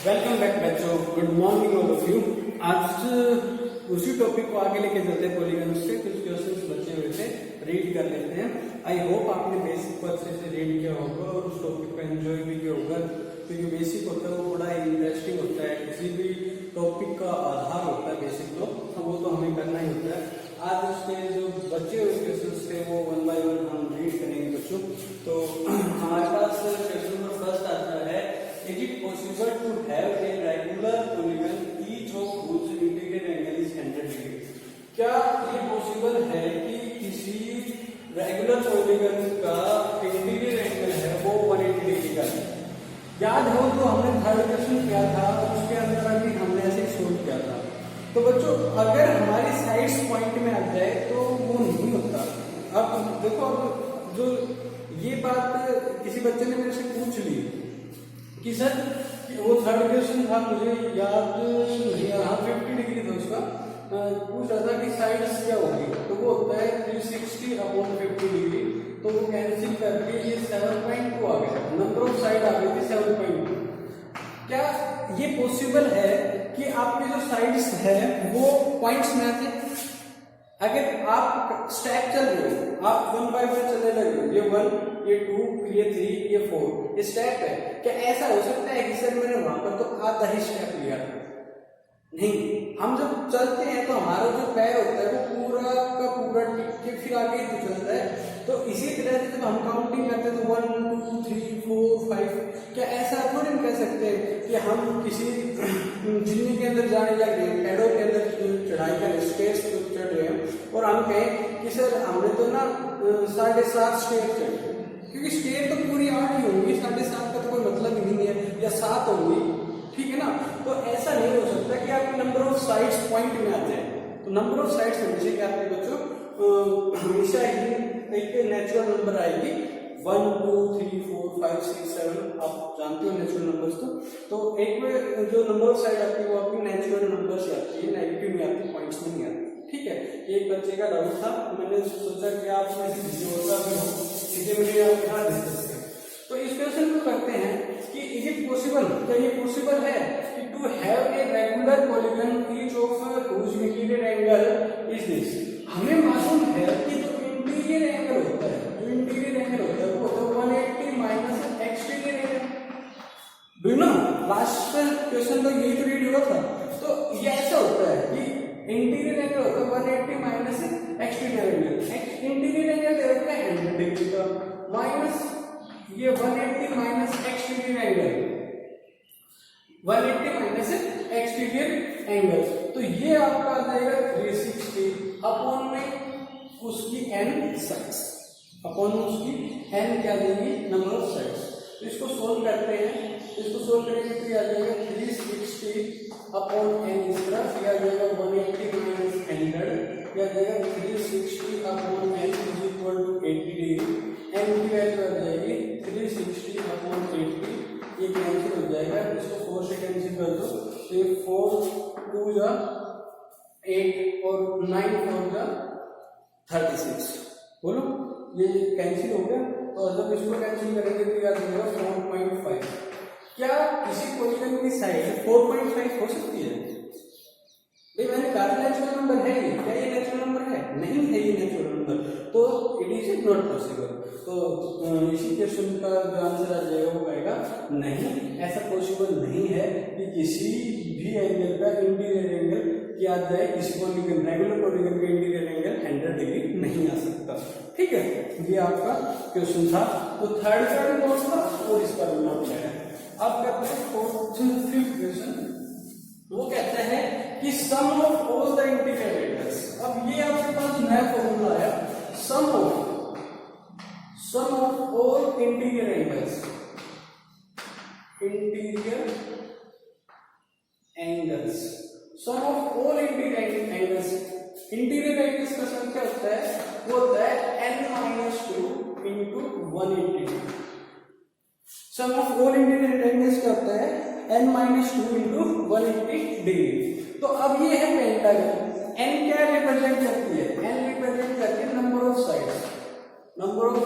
Welcome back बच्चों, good morning all of you. आज उसी टॉपिक को आगे लेके चलते हैं। पॉलीगन से कुछ क्वेश्चंस बचे हुए थे, रीड कर लेते हैं। आई होप आपने बेसिक को अच्छे से रीड किया होगा और उस टॉपिक को एंजॉय भी किया होगा, क्योंकि बेसिक होता है वो बड़ा इंटरेस्टिंग होता है। किसी भी टॉपिक का आधार होता है बेसिक, तो वो तो हमें करना ही होता है। आज उसके जो बचे हुए क्वेश्चंस थे वो वन बाय वन हम रीड करेंगे बच्चों। तो हमारे पास क्वेश्चन नंबर फर्स्ट आता है, is it possible to have a regular polygon each of whose interior angle is 100 degree? क्या ये पॉसिबल है कि किसी रेगुलर पॉलीगन का इंटीरियर एंगल है वो 180 डिग्री का है? याद हो तो हमने थर्ड क्वेश्चन किया था, उसके अंदर अभी हमने ऐसे सोल्व किया था। तो बच्चों अगर हमारी साइड्स पॉइंट में आ जाए तो वो नहीं होता। अब देखो, अब जो ये बात किसी बच्चे ने मेरे से पूछ ली कि सर वो थर्ड क्वेश्चन था, मुझे याद नहीं आ रहा, 50 डिग्री था उसका, पूछ रहा था कि साइड्स क्या होगी। तो वो होता है 360 अपॉन 50 डिग्री, तो वो कैंसिल करके ये 7.2 आ गया। नंबर ऑफ साइड आ गई थी 7.2। क्या ये पॉसिबल है कि आपके जो साइड्स है वो पॉइंट्स में आते? अगर आप स्टैक चल रहे हो, आप 1 बाय 1 चलने लगे, ये 1, ये 2, ये 3, ये 4, ये स्टेप है। क्या ऐसा हो सकता है कि सर मैंने वहां पर तो आधा ही स्टेप लिया था? नहीं, हम जब चलते हैं तो हमारा जो पैर होता है वो पूरा का पूरा टिक के फिर आगे ही चलता है। तो इसी तरह से जब हम काउंटिंग करते हैं तो 1, 2, 3, 4, 5, क्या ऐसा थोड़ी हम कह सकते हैं कि हम किसी जिन्नी के अंदर जाने लगे, पेड़ों के अंदर चढ़ाई कर स्टेज चढ़ रहे हैं और हम कहें कि सर हमने तो ना 7.5 स्टेज चढ़े, क्योंकि स्टेज तो पूरी 8 ही होंगी, 7.5 का तो कोई मतलब ही नहीं है, या 7 होंगी, ठीक है ना। तो ऐसा नहीं हो सकता कि आपके नंबर ऑफ साइड्स पॉइंट में आ जाए। तो नंबर ऑफ साइड्स हमेशा क्या आपके बच्चों हमेशा ही एक नेचुरल नंबर आएगी। 1, 2, 3, 4, 5, 6, 7 आप जानते हो नेचुरल नंबर्स। तो एक में जो नंबर ऑफ साइड आती है वो आपकी नेचुरल नंबर से आती है, नेगेटिव में आती है, पॉइंट्स में नहीं आती। ठीक है, एक बच्चे का डाउट था, मैंने सोचा कि आप वीडियो का भी हो, इसे मुझे आप यहाँ दे सकते हैं। तो इस क्वेश्चन को करते हैं कि इज इट पॉसिबल, क्या ये पॉसिबल है कि to have a regular polygon each of whose interior angle is this. हमें मालूम है कि जो इंटीरियर एंगल होता है, जो इंटीरियर एंगल होता है वो होता है 180 minus exterior angle. Do you know, last question तो यही तो रीड हुआ था। तो ये ऐसा होता है कि इंटीरियर एंगल होता है 180 minus exterior angle. Interior angle दे रखा है 100 डिग्री का, माइनस ये 180 minus exterior angle, 180 minus exterior angle. तो ये आपका आ जाएगा 360 अपॉन में उसकी n साइड्स, अपॉन उसकी n क्या देंगे, नंबर ऑफ साइड्स। तो इसको सोल्व करते हैं, इसको सोल्व करेंगे तो ये आ जाएगा 360 अपॉन n, इस तरफ ये आ जाएगा 180 माइनस 100, ये आ जाएगा 360 upon n is equal to 80 degree. n की वैल्यू आ जाएगी 360 अपॉन 80, ये कैंसिल हो जाएगा, इसको 4 से कैंसिल कर दो तो ये 4 2 जा 8 और 9 4 जा 36, बोलो ये कैंसिल हो गया। तो जब इसको कैंसिल करेंगे तो आ जाएगा 4.5। क्या किसी पॉलीगन की साइड 4.5 हो सकती है? भाई मैंने कहा नेचुरल नंबर है, क्या ये नेचुरल नंबर है? नहीं है ये नेचुरल नंबर, तो इट इज नॉट पॉसिबल। तो इसी क्वेश्चन का जो आंसर आ जाएगा वो आएगा नहीं, ऐसा पॉसिबल नहीं है कि किसी भी एंगल का इंटीरियर एंगल क्या आ जाए, किसी पॉलीगन रेगुलर पॉलीगन का इंटीरियर एंगल 100 डिग्री नहीं आ सकता। ठीक है, ये आपका क्वेश्चन था। तो थर्ड का भी नोट था और इसका भी नोट है। अब करते हैं फिफ्थ क्वेश्चन। वो कहता है कि sum of all the interior angles. अब ये आपके पास नया फॉर्मूला आया, sum of all interior angles, sum of all interior angles. Interior angles का सम क्या होता है? वो होता है n-2 into 180। Sum of all interior angles क्या होता है? n-2 into 180 degree. तो अब ये है पेंटागन, n क्या रिप्रेजेंट करती है? n रिप्रेजेंट करती है number of sides, number of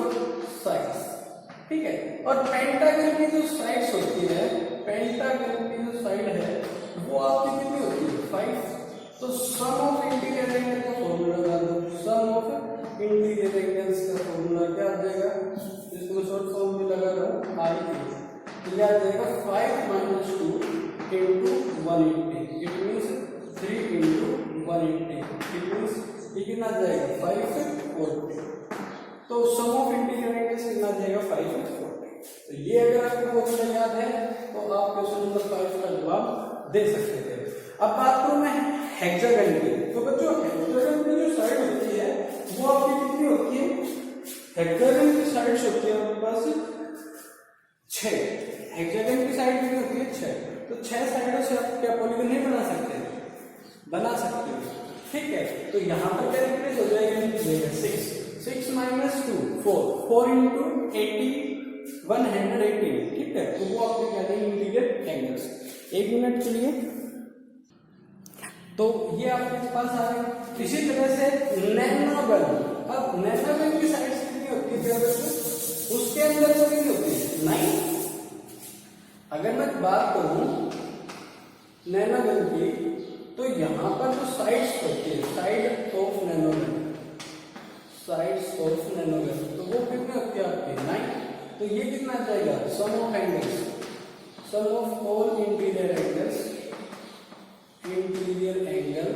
sides, ठीक है। और पेंटागन की जो साइड्स होती है पेंटागन की जो साइड है वो आपकी कितनी होती है 5। तो सम ऑफ इंटीरियर एंगल का फॉर्मूला लगा दो। सम ऑफ इंटीरियर एंगल्स का फॉर्मूला क्या आ जाएगा, इसको शॉर्ट फॉर्म में लगा रहा हूं आई। तो यह आ जाएगा 5 - 2 into 180, it means 3 into 180, it means ये कितना आ जाएगा 540। तो सम ऑफ इंटीरियर एंगल्स कितना आ जाएगा 540। तो ये अगर आपको क्वेश्चन याद है तो आप क्वेश्चन नंबर 5 का जवाब दे सकते थे। अब बात करूं मैं हेक्सागन की। तो बच्चों हेक्सागन की जो साइड होती है वो आपकी कितनी होती है, हेक्सागन की साइड्स होती है आपके पास 6। हेक्सागन की साइड कितनी होती है 6। तो 6 साइडों से आप क्या पॉलीगन नहीं बना सकते, बना सकते हो, ठीक है। तो यहाँ पर क्या रिप्लेस हो जाएगा 6 - 2 4 into 80 180, ठीक है। तो वो आपके क्या देंगे इंटीरियर एंगल्स। 1 मिनट के लिए तो ये आपके पास आ गए। इसी तरह से नैनोगन। अब नैनोगन की साइड कितनी होती है, उसके अंदर तो कितनी होती है 9। अगर मैं बात करूं नैनोगन की तो यहां पर जो साइड्स होती है साइड ऑफ नैनोगन, साइड्स ऑफ नैनोगन, तो वो कितनी होती है आपकी 9। तो ये कितना आ जाएगा sum of angles, sum of all interior angles, interior angle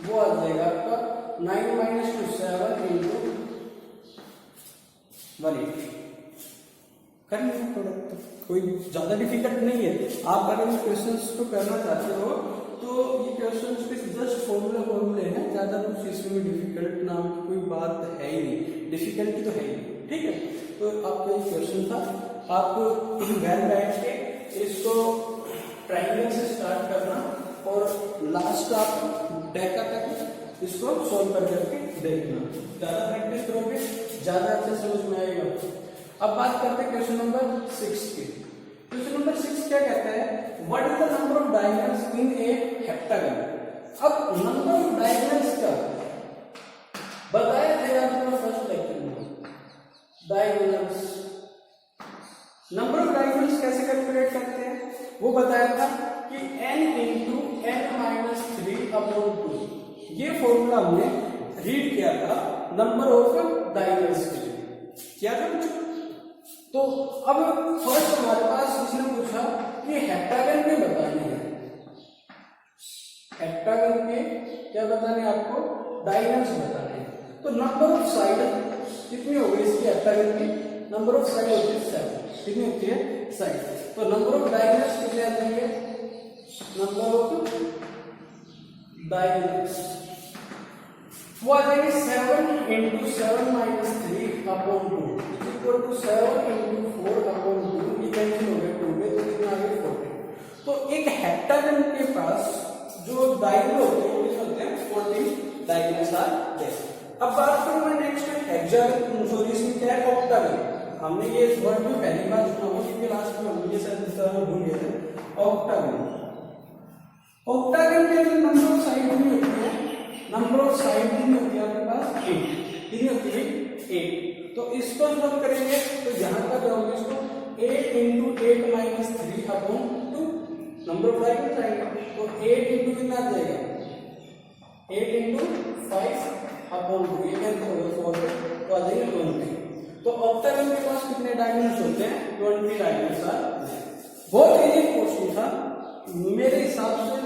वो आ जाएगा आपका 9 - 2 7 into 180। कर लेना थोड़ा, तो कोई ज्यादा डिफिकल्ट नहीं है। आप अगर इन क्वेश्चंस को करना चाहते हो तो ये क्वेश्चंस के जस्ट फॉर्मूले हैं, ज्यादा कुछ इसमें डिफिकल्ट नाम की कोई बात है ही नहीं, डिफिकल्टी तो है ही नहीं, ठीक है। तो आपका ये क्वेश्चन था, आप घर बैठ के इसको ट्रायंगल से स्टार्ट करना और लास्ट आप डेका तक इसको सॉल्व कर करके देखना। ज्यादा प्रैक्टिस करोगे ज्यादा अच्छे समझ में आएगा। अब बात करते हैं क्वेश्चन नंबर 6 की। क्वेश्चन नंबर 6 क्या कहता है, what is the number of diagonals in a hexagon. अब नंबर ऑफ डायगोनल्स का बताया था आपको फर्स्ट लेक्चर में। डायगोनल्स, नंबर ऑफ डायगोनल्स कैसे कैलकुलेट करते हैं वो बताया था कि n into n - 3/2, ये फॉर्मूला हमने रीड किया था नंबर ऑफ डायगोनल्स के लिए, क्या था बच्चों। तो अब फर्स्ट हमारे पास इसने पूछा कि हेक्टागन में बताने हैं, हेक्टागन में क्या बताने हैं आपको, डायगोनल्स बताने हैं। तो नंबर ऑफ साइड कितनी होगी इसकी हेक्टागन की, नंबर ऑफ साइड होती है 7, कितनी होती है साइड। तो नंबर ऑफ डायगोनल्स कितने आ जाएंगे, नंबर ऑफ डायगोनल्स वो आ जाएंगे 7 into 7 - 3/2 इक्वल टू 7 into 4/2, ये कैंसिल हो गए 2 में, तो कितना आ गया 40। तो एक हेक्टागन के पास जो डायगोनल होते हैं वो कितने होते हैं 40 डायगोनल्स आर देयर। अब बात करूं मैं नेक्स्ट हेक्सागन, सॉरी इसमें क्या है ऑक्टागन। हमने ये वर्ड में पहली बार सुना होगा क्योंकि लास्ट में हम ये शायद भूल गए थे। ऑक्टागन, ऑक्टागन के अंदर नंबर ऑफ साइड कितनी होती है, नंबर ऑफ साइड कितनी होती है आपके पास 8, कितनी होती है 8। तो इसको जब करेंगे तो यहां पर जाओगे इसको 8 into 8 - 3/2 नंबर ऑफ डायगोनल्स आएगा। तो 8 into कितना आ जाएगा 8 into 5/2, ये कैंसिल हो गया 4 तो आ जाएगा 20। तो ऑक्टागन के पास कितने डायगोनल्स होते हैं 20 डायगोनल्स आर। बहुत इजी क्वेश्चन था मेरे हिसाब से,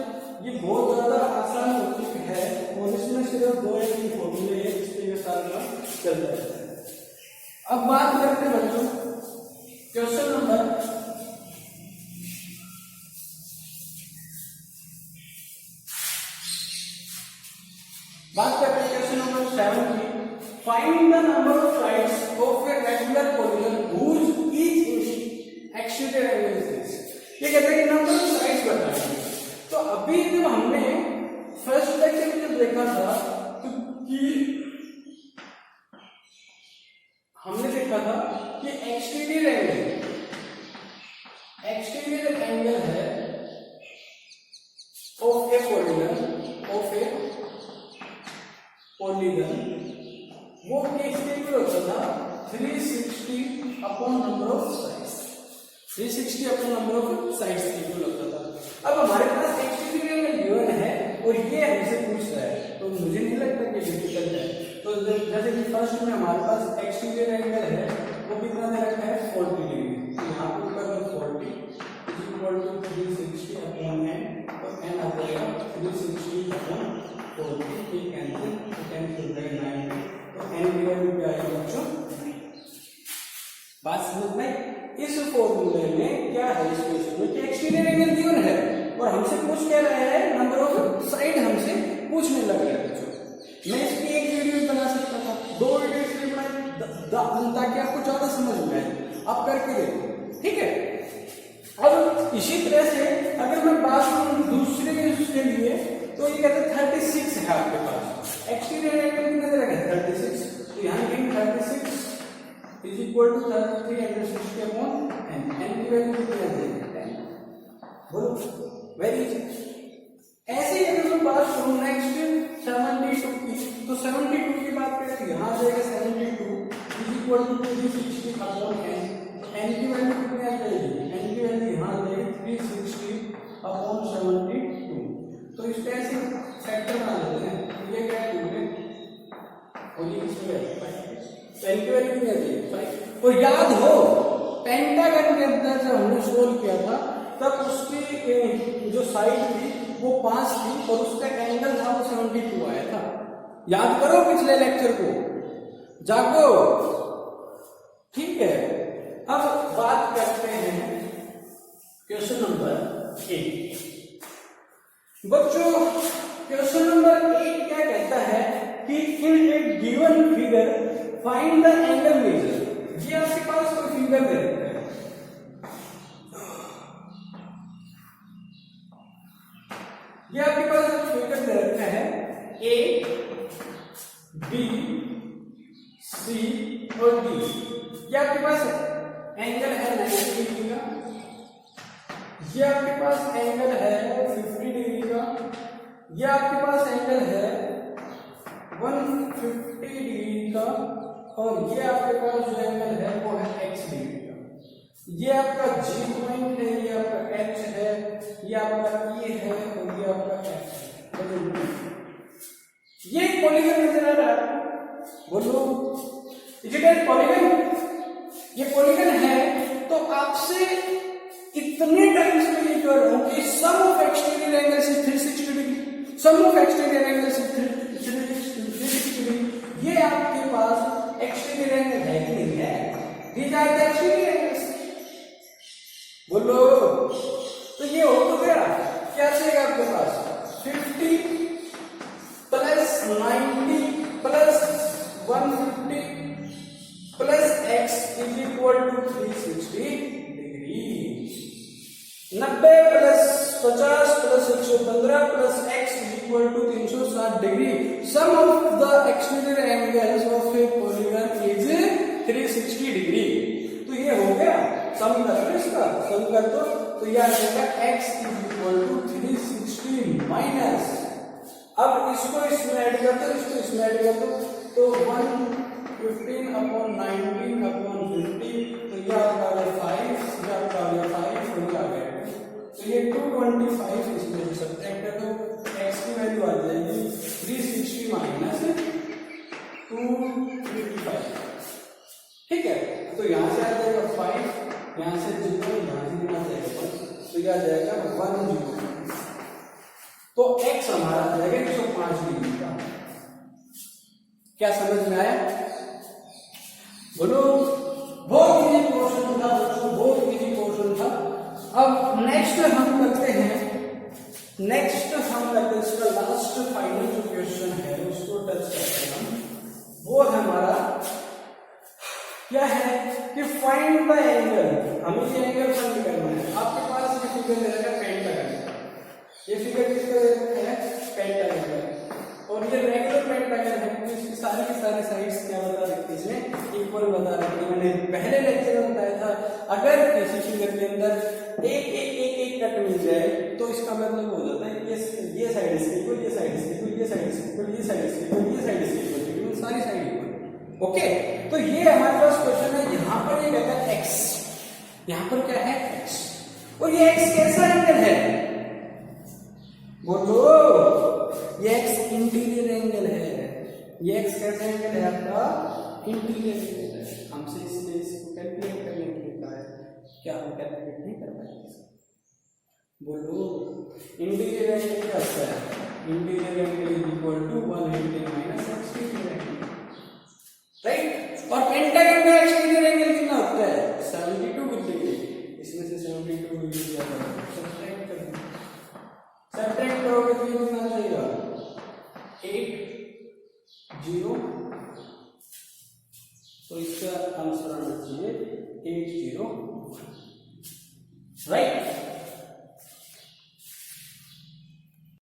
ये बहुत ज्यादा आसान हो चुकी है और इसमें सिर्फ 2 या 3 फॉर्मूले हैं जिसके साथ चल जाता है। अब बात करते हैं बच्चों क्वेश्चन नंबर बात करते हैं क्वेश्चन नंबर 7 की। Find the number of sides of a regular polygon whose each exterior angle is. ये कहते हैं कि नंबर ऑफ साइड्स बताएंगे। तो अभी जब हमने फर्स्ट लेक्चर में देखा था कि हमने देखा था कि एक्सटीरियर एंगल है ऑफ ए पॉलीगन वो किसके इक्वल होता था 360 अपॉन नंबर ऑफ साइड्स। 360 अपने नंबर ऑफ साइड्स इक्वल होता था। अब हमारे पास एक्सटीरियर एंगल गिवन है और ये हमसे पूछ रहा है, तो मुझे नहीं लगता कि डिफिकल्ट है। तो जैसे कि फर्स्ट में हमारे पास एक्सटीरियर एंगल है वो कितना दे रखा है 40 डिग्री। तो यहाँ पर ऊपर 40 इक्वल टू 360 अपॉन n, तो n आ जाएगा 360 अपॉन 40 की कैंसिल, तो कैंसिल हो जाएगा 90, तो n की वैल्यू क्या आएगी बच्चों? बात समझ में? इस फॉर्मूले में क्या है इक्वेशन में कि एक्सटीरियर एंगल गिवन है और हमसे पूछ क्या रहा है, नंबर ऑफ साइड हमसे पूछने लग रहा है बच्चों। मैं इसकी एक वीडियो बना सकता था, 2 वीडियो इसलिए बनाई ताकि आपको ज्यादा समझ में आए, आप करके देखो, ठीक है। अब इसी तरह से अगर मैं बात करूं दूसरे के लिए, तो ये कहते हैं 36 है आपके पास, एक्सटीरियर एंगल कितना दे रखा है 36, तो यहाँ भी 36 is equal to 33 under 60 upon n, n की वैल्यू कितनी आ जाएगी 10, बोलो वेरी इजी। ऐसे ही अगर मैं बात करूं नेक्स्ट 72 की, तो 72 की बात करें तो यहाँ आ जाएगा 72 is equal to 360 upon n, n की वैल्यू कितनी आ जाएगी, n की वैल्यू यहाँ आ जाएगी 360 अपॉन 72, तो इसका ऐसे फैक्टर बना लेते हैं, ये क्या है 2 है और ये इसमें 5, n की वैल्यू कितनी आ जाएगी 5। और याद हो पेंटागन के अंदर जब हमने सोल्व किया था तब उसकी जो साइड थी वो 5 थी और उसका एंगल था वो 72 आया था। याद करो पिछले लेक्चर को, जागो, ठीक है। अब बात करते हैं क्वेश्चन नंबर 8। बच्चों क्वेश्चन नंबर 8 क्या कहता है कि in a given figure find the angle measure. ये आपके पास कोई फिगर दे रखा है, ये आपके पास फिगर दे रखा है ए बी सी और डी। ये आपके पास एंगल है 90 डिग्री का, ये आपके पास एंगल है 50 डिग्री का, ये आपके पास एंगल है 150 डिग्री का और ये आपके पास जो एंगल है वो है x डिग्री का। ये आपका G पॉइंट है, ये आपका H है, ये आपका E है और ये आपका F है। ये पॉलीगन नजर आ रहा है, बोलो इज इट ए पॉलीगन? ये पॉलीगन है, तो आपसे इतने टाइम्स में ये कह रहा हूं कि sum of exterior angles is 360 degree, sum of exterior angles is 360 degree. ये आपके पास एक्सटीरियर एंगल है कि नहीं है? These are the exterior angles, बोलो। तो ये हो तो गया, क्या चाहिए आपके पास 50 plus 90 plus 150 plus x is equal to 360 degree. 90 plus 50 plus 115 plus x is equal to 360 degree. Sum of the exterior angles of A polygon is 360 degree. तो ये हो गया, सम कर दो इसका, सम कर दो, तो ये आ जाएगा x is equal to 360 minus, अब इसको इसमें ऐड कर दो, इसको इसमें ऐड कर दो, तो 115 अपॉन 19 अपॉन 50, तो ये आपका आ गया 5, ये आपका आ गया 5 और ये आ गया, तो ये 225 इसमें से सब्ट्रैक्ट कर दो, x की वैल्यू आ जाएगी 360 माइनस 255, ठीक है। तो यहाँ से आ जाएगा 5, यहाँ से 0, यहाँ से आ जाएगा 1, तो ये आ जाएगा 10, तो x हमारा आ जाएगा 105 डिग्री का। क्या समझ में आया? बोलो, बहुत इजी क्वेश्चन था बच्चों, बहुत इजी क्वेश्चन था। अब नेक्स्ट हम करते हैं इसका लास्ट फाइनल जो क्वेश्चन है उसको टच करते हैं हम। वो हमारा क्या है कि फाइंड द एंगल, हमें ये एंगल फाइंड करना है। आपके पास ये फिगर दे रखा है पेंटागन, ये फिगर किसका दे रखा है पेंटागन का, और ये रेगुलर पेंटागन है, तो इसकी सारी की सारी साइड्स क्या बता रखी है इसमें इक्वल बता रखी है। मैंने पहले लेक्चर में बताया था अगर किसी फिगर के अंदर एक कट मिल जाए तो इसका मतलब हो जाता है ये साइड इसके इक्वल, ये साइड इसके इक्वल, ये साइड इसके इक्वल, ये साइड इसके इक्वल, ये साइड इसके इक्वल, सारी साइड इक्वल। ओके, तो ये हमारे पास क्वेश्चन है, यहाँ पर ये कहता है x, यहाँ पर क्या है x, और ये x कैसा एंगल है बोलो, ये x इंटीरियर एंगल है, ये x कैसा एंगल है आपका इंटीरियर एंगल है। हमसे इसलिए इसको कैलकुलेट करने के लिए कहा है, क्या हम कैलकुलेट नहीं कर पाएंगे। बोलो इंटीरियर एंगल क्या होता है, interior angle is equal to 180 minus exterior angle, right. और पेंटागन का एक्सटीरियर एंगल कितना होता है 72 डिग्री, इसमें से 72 डिग्री सब्ट्रैक्ट कर दो, सब्ट्रैक्ट करोगे तो ये कितना जाएगा 8 0, तो इसका आंसर आना चाहिए 801, राइट।